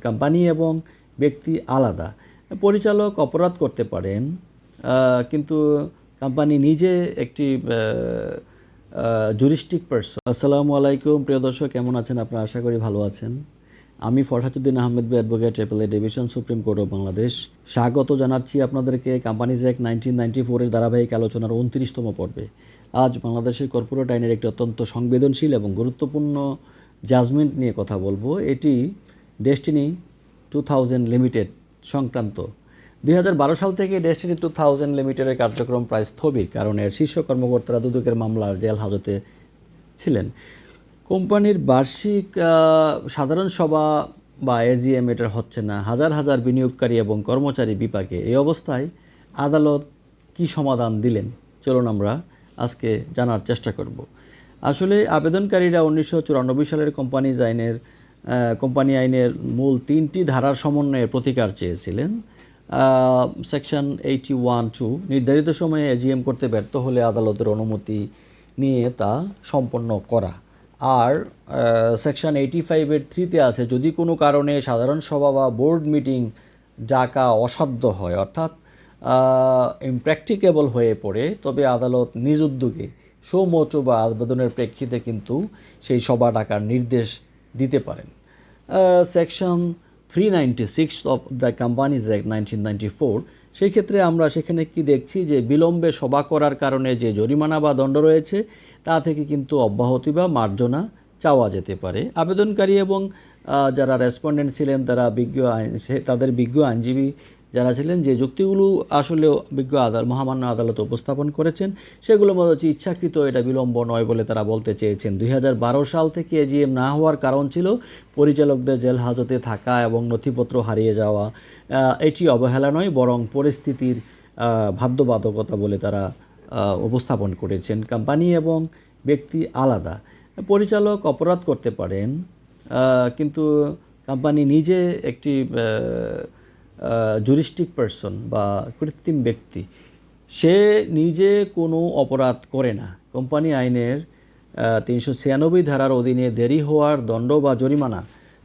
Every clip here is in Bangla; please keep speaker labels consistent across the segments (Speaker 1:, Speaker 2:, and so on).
Speaker 1: কোম্পানি এবং ব্যক্তি আলাদা। পরিচালক অপরাধ করতে পারেন, কিন্তু কোম্পানি নিজে একটি জুরিস্টিক পারসন। আসসালামু আলাইকুম প্রিয় দর্শক, কেমন আছেন আপনারা? আশা করি ভালো আছেন। আমি Farhaduddin Ahmed advocate, AAA division, supreme court of Bangladesh. স্বাগত জানাচ্ছি আপনাদেরকে কোম্পানিজ অ্যাক্ট 1994 এর ধারাবাহিক আলোচনার 29তম পর্বে। আজ বাংলাদেশের কর্পোরেট আইনের একটি অত্যন্ত সংবেদনশীল এবং গুরুত্বপূর্ণ জাজমেন্ট নিয়ে কথা বলবো। এটি ডেস্টিনি 2000 লিমিটেড সংক্রান্ত। 2012 সাল থেকে ডেস্টিনি 2000 লিমিটেডের কার্যক্রম প্রায় স্থবির, কারণ এর শীর্ষ কর্মকর্তারা দুদকের মামলার জেল হাজতে ছিলেন। কোম্পানির বার্ষিক সাধারণ সভা বা AGM এটার হচ্ছে না, হাজার হাজার বিনিয়োগকারী এবং কর্মচারী বিপাকে। এই অবস্থায় আদালত কি সমাধান দিলেন, চলুন আমরা আজকে জানার চেষ্টা করব। আসলে আবেদনকারীরা 1994 সালের কোম্পানি আইনের মূল 3টি ধারার সমন্বয়ে প্রতিকার চেয়েছিলেন। সেকশন 81(2) নির্ধারিত সময়ে AGM করতে ব্যর্থ হলে আদালতের অনুমতি নিয়ে তা সম্পন্ন করা। আর সেকশন 85(3)-তে আছে, যদি কোনো কারণে সাধারণ সভা বা বোর্ড মিটিং ডাকা অসাধ্য হয়, অর্থাৎ ইমপ্র্যাকটিকেবল হয়ে পড়ে, তবে আদালত নিজ উদ্যোগে সৌমোটো বা আবেদনের প্রেক্ষিতে কিন্তু সেই সভা ডাকার নির্দেশ দিতে পারেন। Section 396 of the companies act 1994, সেই ক্ষেত্রে আমরা সেখানে কি দেখছি যে বিলম্বে সভা করার কারণে যে জরিমানা বা দণ্ড রয়েছে তা থেকে কিন্তু অব্যাহতি বা মার্জনা চাওয়া যেতে পারে। আবেদনকারী এবং যারা রেসপন্ডেন্ট ছিলেন তাদের বিজ্ঞ আইনজীবী যারা ছিলেন, যে যুক্তিগুলো আসলে মহামান্য আদালত উপস্থাপন করেছেন, সেগুলো মধ্যে হচ্ছে ইচ্ছাকৃত এটা বিলম্ব নয় বলে তারা বলতে চেয়েছেন। 2012 সাল থেকে AGM না হওয়ার কারণ ছিল পরিচালকদের জেল হাজতে থাকা এবং নথিপত্র হারিয়ে যাওয়া। এটি অবহেলা নয়, বরং পরিস্থিতির বাধ্যবাধকতা বলে তারা উপস্থাপন করেছেন। কোম্পানি এবং ব্যক্তি আলাদা। পরিচালক অপরাধ করতে পারেন, কিন্তু কোম্পানি নিজে একটি জুরিস্টিক পারসন বা কৃত্রিম ব্যক্তি, সে নিজে কোনো অপরাধ করে না। কোম্পানি আইনের 396 ধারার অধীনে দেরি হওয়ার দণ্ড বা জরিমানা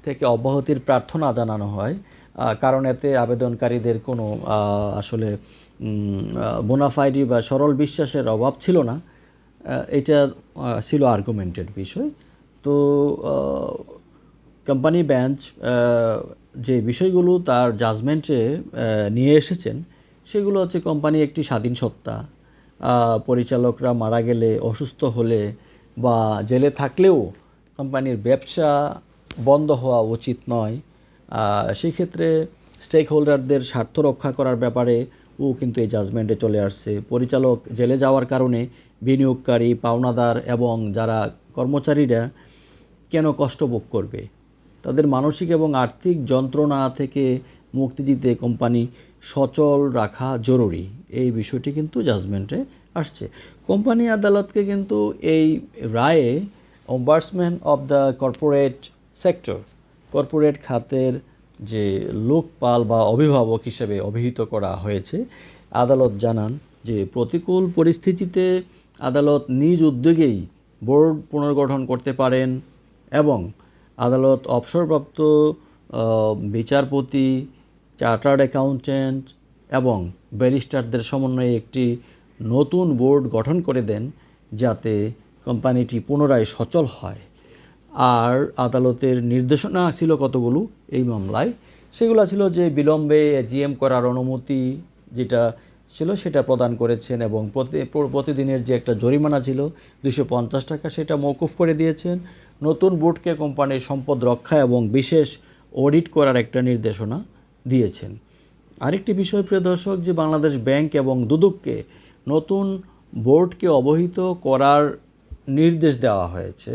Speaker 1: থেকে অব্যাহতির প্রার্থনা জানানো হয়, কারণ এতে আবেদনকারীদের কোনো আসলে বোনাফাইডি বা সরল বিশ্বাসের অভাব ছিল না। এটা ছিল আর্গুমেন্টেড বিষয়। তো কোম্পানি বেঞ্চ যে বিষয়গুলো তার জাজমেন্টে নিয়ে এসেছেন, সেগুলো হচ্ছে কোম্পানি একটি স্বাধীন সত্তা। পরিচালকরা মারা গেলে, অসুস্থ হলে বা জেলে থাকলেও কোম্পানির ব্যবসা বন্ধ হওয়া উচিত নয়। সেই ক্ষেত্রে স্টেক হোল্ডারদের স্বার্থ রক্ষা করার ব্যাপারে কিন্তু এই জাজমেন্টে চলে আসছে। পরিচালক জেলে যাওয়ার কারণে বিনিয়োগকারী, পাওনাদার এবং যারা কর্মচারীরা কেন কষ্ট ভোগ করবে? তাদের মানসিক এবং আর্থিক যন্ত্রণা থেকে মুক্তি দিতে কোম্পানি সচল রাখা জরুরি। এই বিষয়টি কিন্তু জাজমেন্টে আসছে। কোম্পানি আদালতকে কিন্তু এই রায়ে ombudsman of the corporate sector, corporate খাতের যে লোকপাল বা অভিভাবক হিসেবে অভিহিত করা হয়েছে। আদালত জানান যে প্রতিকূল পরিস্থিতিতে আদালত নিজ উদ্যোগেই বোর্ড পুনর্গঠন করতে পারেন এবং আদালত অবসরপ্রাপ্ত বিচারপতি, চার্টার্ড অ্যাকাউন্ট্যান্ট এবং ব্যারিস্টারদের সমন্বয়ে একটি নতুন বোর্ড গঠন করে দেন, যাতে কোম্পানিটি পুনরায় সচল হয়। আর আদালতের নির্দেশনা ছিল কতগুলো এই মামলায়, সেগুলো ছিল যে বিলম্বে AGM করার অনুমতি যেটা ছিল সেটা প্রদান করেছেন এবং প্রতিদিনের যে একটা জরিমানা ছিল 250 টাকা, সেটা মওকুফ করে দিয়েছেন। নতুন বোর্ডকে কোম্পানির সম্পদ রক্ষা এবং বিশেষ অডিট করার একটা নির্দেশনা দিয়েছেন। আরেকটি বিষয় প্রিয় দর্শক, যে বাংলাদেশ ব্যাংক এবং দুদককে নতুন বোর্ডকে অবহিত করার নির্দেশ দেওয়া হয়েছে।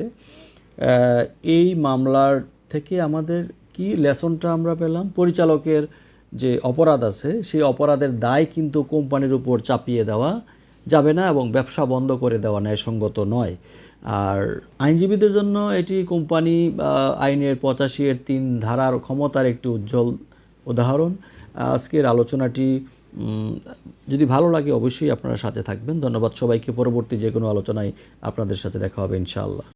Speaker 1: এই মামলার থেকে আমাদের কি লেসনটা আমরা পেলাম? পরিচালকের যে অপরাধ আছে, সেই অপরাধের দায় কিন্তু কোম্পানির উপর চাপিয়ে দেওয়া যাবে না এবং ব্যবসা বন্ধ করে দেওয়া ন্যায়সঙ্গত নয়। আর আইনজীবীদের জন্য এটি কোম্পানি আইনের 85(3) ধারার ক্ষমতার একটি উজ্জ্বল উদাহরণ। আজকের আলোচনাটি যদি ভালো লাগে অবশ্যই আপনারা সাথে থাকবেন। ধন্যবাদ সবাইকে। পরবর্তী যে কোনো আলোচনায় আপনাদের সাথে দেখা হবে ইনশাআল্লাহ।